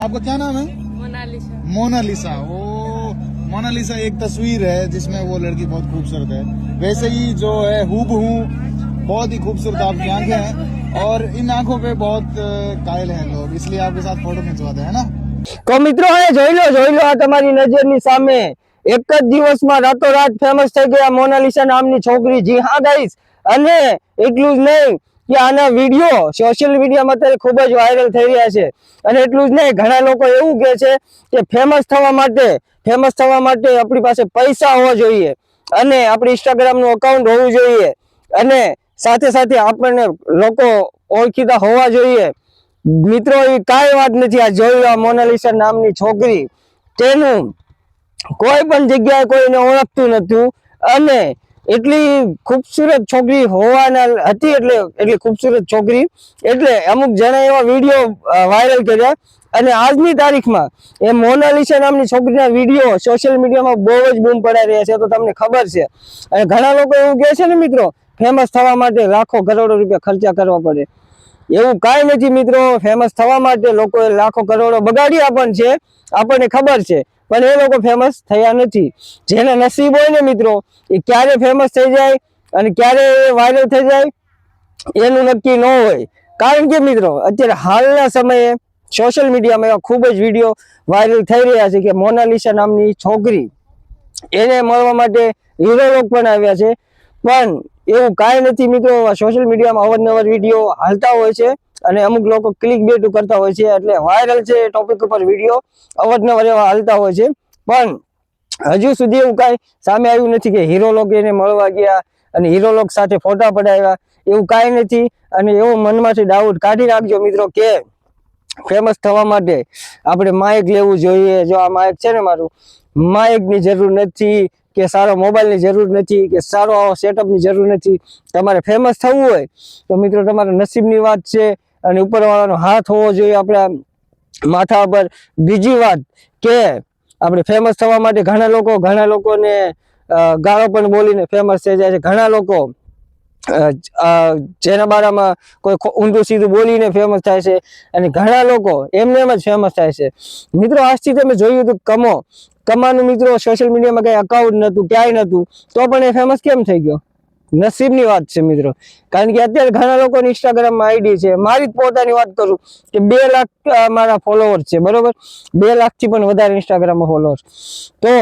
आपका क्या नाम है? मोनालिसा। मोनालिसा। ओ, मोनालिसा एक तस्वीर है जिसमें वो लड़की बहुत खूबसूरत है। वैसे ही जो है हूबहू बहुत ही खूबसूरत आपकी आंखें हैं और इन आंखों पे बहुत कायल हैं लोग, इसलिए आपके साथ फोटो खिंचवाते हैं ना। तो मित्रों જોઈ લો આ તમારી નજરની સામે એક જ દિવસમાં રાતોરાત ફેમસ થઈ ગયા મોનાલિસા નામની છોકરી। જી હા ગાઈસ, અને એટલું જ નહીં કે આના વિડિયો સોશિયલ મીડિયામાં અત્યારે ખૂબ જ વાયરલ થઈ રહ્યા છે। અને એટલું જ નહીં, ઘણા લોકો એવું કહે છે કે ફેમસ થવા માટે આપણી પાસે પૈસા હોવા જોઈએ અને આપણી ઇન્સ્ટાગ્રામનું અકાઉન્ટ હોવું જોઈએ અને સાથે સાથે આપણને લોકો ઓળખીતા હોવા જોઈએ। મિત્રો એ કાંઈ વાત નથી। આ જોઈ લો મોનાલિસા નામની છોકરી, તેનું કોઈ પણ જગ્યાએ કોઈને ઓળખતું નતું અને એટલી ખૂબસૂરત છોકરી હોવાના હતી એટલે ખૂબસૂરત છોકરી એટલે અમુક જણા એવા વિડીયો વાયરલ કર્યા અને આજની તારીખમાં એ મોનાલિસા નામની છોકરીના વિડીયો સોશિયલ મીડિયામાં બહુ જ બૂમ પડાઈ રહ્યા છે। તો તમને ખબર છે અને ઘણા લોકો એવું કહે છે ને મિત્રો, ફેમસ થવા માટે લાખો કરોડો રૂપિયા ખર્ચા કરવા પડે। એવું કાંઈ નથી મિત્રો। ફેમસ થવા માટે લોકોએ લાખો કરોડો બગાડ્યા પણ છે, આપણને ખબર છે, પણ એ લોકો ફેમસ થયા નથી। જેના નસીબ હોય ને મિત્રો, એ ક્યારે ફેમસ થઈ જાય અને ક્યારે વાયરલ થઈ જાય એનું નક્કી ન હોય। કારણ કે મિત્રો અત્યારે હાલના સમયે સોશિયલ મીડિયામાં એવા ખૂબ જ વિડીયો વાયરલ થઈ રહ્યા છે કે મોનાલિસા નામની છોકરી એને મળવા માટે હીરો લોક પણ આવ્યા છે, પણ એવું કાંઈ નથી મિત્રો। સોશિયલ મીડિયામાં અવારનવાર વિડીયો હાલતા હોય છે અને અમુક લોકો ક્લિક બેટ કરતા હોય છે એટલે વાયરલ છે ટોપિક ઉપર વિડીયો અવારનવાર એવા હાલતા હોય છે, પણ હજુ સુધી એવું કાંઈ સામે આવ્યું નથી કે હીરો લોક એને મળવા ગયા અને હીરો લોક સાથે ફોટા પડાવ્યા। એવું કાંઈ નથી અને એવો મનમાંથી ડાઉટ કાઢી નાખજો મિત્રો કે ફેમસ થવા માટે આપણે માઇક લેવું જોઈએ। જો આ માઇક છે ને મારું, માઇકની જરૂર નથી કે સારો મોબાઈલની જરૂર નથી કે સારો આવો સેટઅપની જરૂર નથી। તમારે ફેમસ થવું હોય તો મિત્રો તમારા નસીબની વાત છે અને ઉપરવાળાનો હાથ હોવો જોઈએ આપણા માથા પર। બીજી વાત કે આપણે ફેમસ થવા માટે ઘણા લોકોને ગાળો પણ બોલીને ફેમસ થઈ જાય છે। ઘણા લોકો જેના બારામાં કોઈ ઊંધું સીધું બોલીને ફેમસ થાય છે અને ઘણા લોકો એમને એમ જ ફેમસ થાય છે। મિત્રો આજથી તમે જોયું તો કમાનું મિત્રો સોશિયલ મીડિયામાં કઈ અકાઉન્ટ નતું, ક્યાંય નતું, તો પણ એ ફેમસ કેમ થઈ ગયો? નસીબની વાત છે મિત્રો। કારણ કે અત્યારે ઘણા લોકોની ઇન્સ્ટાગ્રામમાં આઈડી છે। મારી જ પોતાની વાત કરું કે 2 લાખ મારા ફોલોવર્સ છે, બરોબર? 2 લાખથી પણ વધારે ઇન્સ્ટાગ્રામમાં ફોલોવર્સ, તો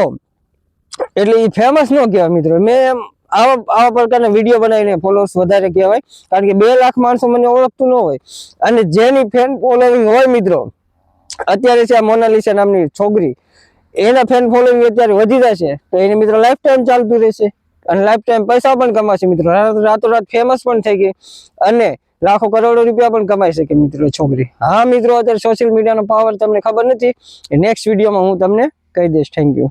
એટલે એ ફેમસ ન કહેવાય મિત્રો। મેં આવા પ્રકારના વિડીયો બનાવીને ફોલોવર્સ વધારે કહેવાય, કારણ કે 2 લાખ માણસો મને ઓળખતું ન હોય અને જેની ફેન ફોલોવિંગ હોય મિત્રો, અત્યારે છે આ મોનાલિસા નામની છોકરી, એના ફેન ફોલોવિંગ અત્યારે વધી જશે તો એને મિત્રો લાઈફ ટાઈમ ચાલતું રહેશે અને લાઈફ ટાઈમ પૈસા પણ કમાશે મિત્રો। રાતોરાત ફેમસ પણ થઈ ગઈ અને લાખો કરોડો રૂપિયા પણ કમાઈ શકે મિત્રો છોકરી। હા મિત્રો, અત્યારે સોશિયલ મીડિયાનો પાવર તમને ખબર નથી, નેક્સ્ટ વિડીયોમાં હું તમને કહી દઈશ। Thank you.